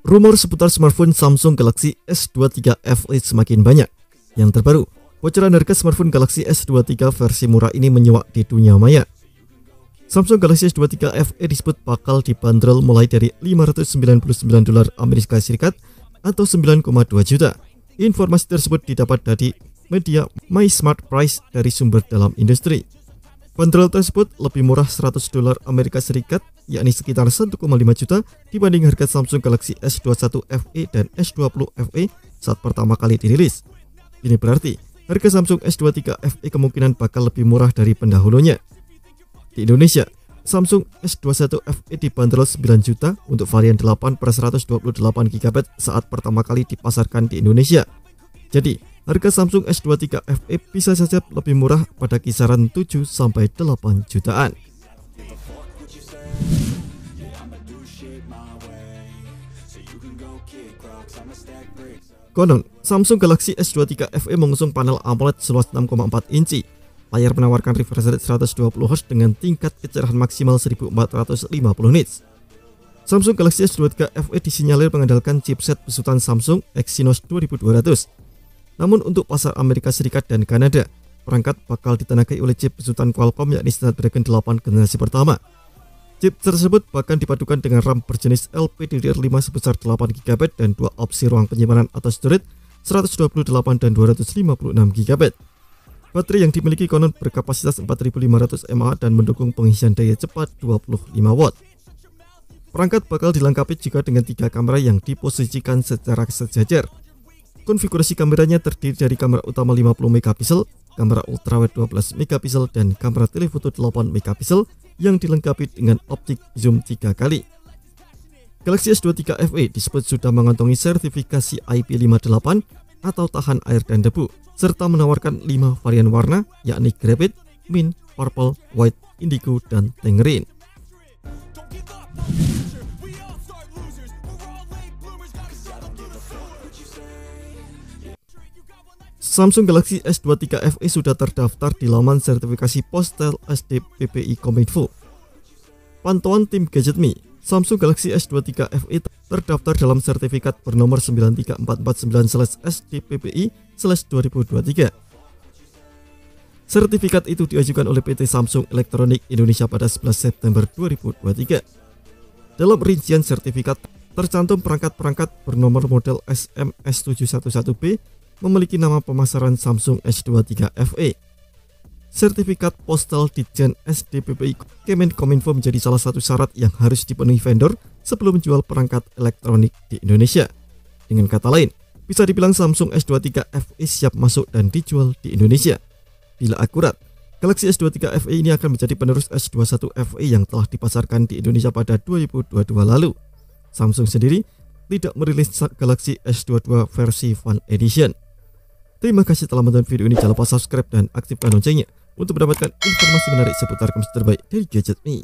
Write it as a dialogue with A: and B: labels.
A: Rumor seputar smartphone Samsung Galaxy S23 FE semakin banyak. Yang terbaru, bocoran harga smartphone Galaxy S23 versi murah ini menyeruak di dunia maya. Samsung Galaxy S23 FE disebut bakal dibanderol mulai dari $599 Amerika Serikat atau 9,2 juta. Informasi tersebut didapat dari media My Smart Price dari sumber dalam industri. Bandrol tersebut lebih murah $100 Amerika Serikat, yakni sekitar 1,5 juta dibanding harga Samsung Galaxy S21 FE dan S20 FE saat pertama kali dirilis. Ini berarti harga Samsung S23 FE kemungkinan bakal lebih murah dari pendahulunya. Di Indonesia, Samsung S21 FE dibanderol 9 juta untuk varian 8 per 128 GB saat pertama kali dipasarkan di Indonesia. Jadi, harga Samsung S23 FE bisa saja lebih murah pada kisaran 7-8 jutaan. Konon, Samsung Galaxy S23 FE mengusung panel AMOLED seluas 6,4 inci. Layar menawarkan refresh rate 120Hz dengan tingkat kecerahan maksimal 1450 nits. Samsung Galaxy S23 FE disinyalir mengandalkan chipset besutan Samsung Exynos 2200. Namun untuk pasar Amerika Serikat dan Kanada, perangkat bakal ditenagai oleh chip besutan Qualcomm yakni Snapdragon 8 generasi pertama. Chip tersebut bahkan dipadukan dengan RAM berjenis LPDDR5 sebesar 8GB dan dua opsi ruang penyimpanan atau storage 128 dan 256 GB. Baterai yang dimiliki konon berkapasitas 4500 mAh dan mendukung pengisian daya cepat 25 watt. Perangkat bakal dilengkapi juga dengan 3 kamera yang diposisikan secara sejajar. Konfigurasi kameranya terdiri dari kamera utama 50 megapiksel, kamera ultrawide 12 megapiksel, dan kamera telefoto 8 megapiksel yang dilengkapi dengan optik zoom 3 kali. Galaxy S23 FE disebut sudah mengantongi sertifikasi IP58 atau tahan air dan debu, serta menawarkan 5 varian warna yakni Graphite, Mint, Purple, White, Indigo, dan Tangerine. Samsung Galaxy S23 FE sudah terdaftar di laman sertifikasi Postel SDPPI Kominfo. Pantauan tim GadgetMe, Samsung Galaxy S23 FE terdaftar dalam sertifikat bernomor 93449/SDPPI/2023. Sertifikat itu diajukan oleh PT Samsung Electronics Indonesia pada 11 September 2023. Dalam rincian sertifikat tercantum perangkat-perangkat bernomor model SM-S711B memiliki nama pemasaran Samsung S23 FE. Sertifikat postal Ditjen SDPPI Kemenkominfo menjadi salah satu syarat yang harus dipenuhi vendor sebelum menjual perangkat elektronik di Indonesia. Dengan kata lain, bisa dibilang Samsung S23 FE siap masuk dan dijual di Indonesia. Bila akurat, Galaxy S23 FE ini akan menjadi penerus S21 FE yang telah dipasarkan di Indonesia pada 2022 lalu. Samsung sendiri tidak merilis Galaxy S22 versi Fan Edition. Terima kasih telah menonton video ini. Jangan lupa subscribe dan aktifkan loncengnya untuk mendapatkan informasi menarik seputar kamera terbaik dari GadgetMe.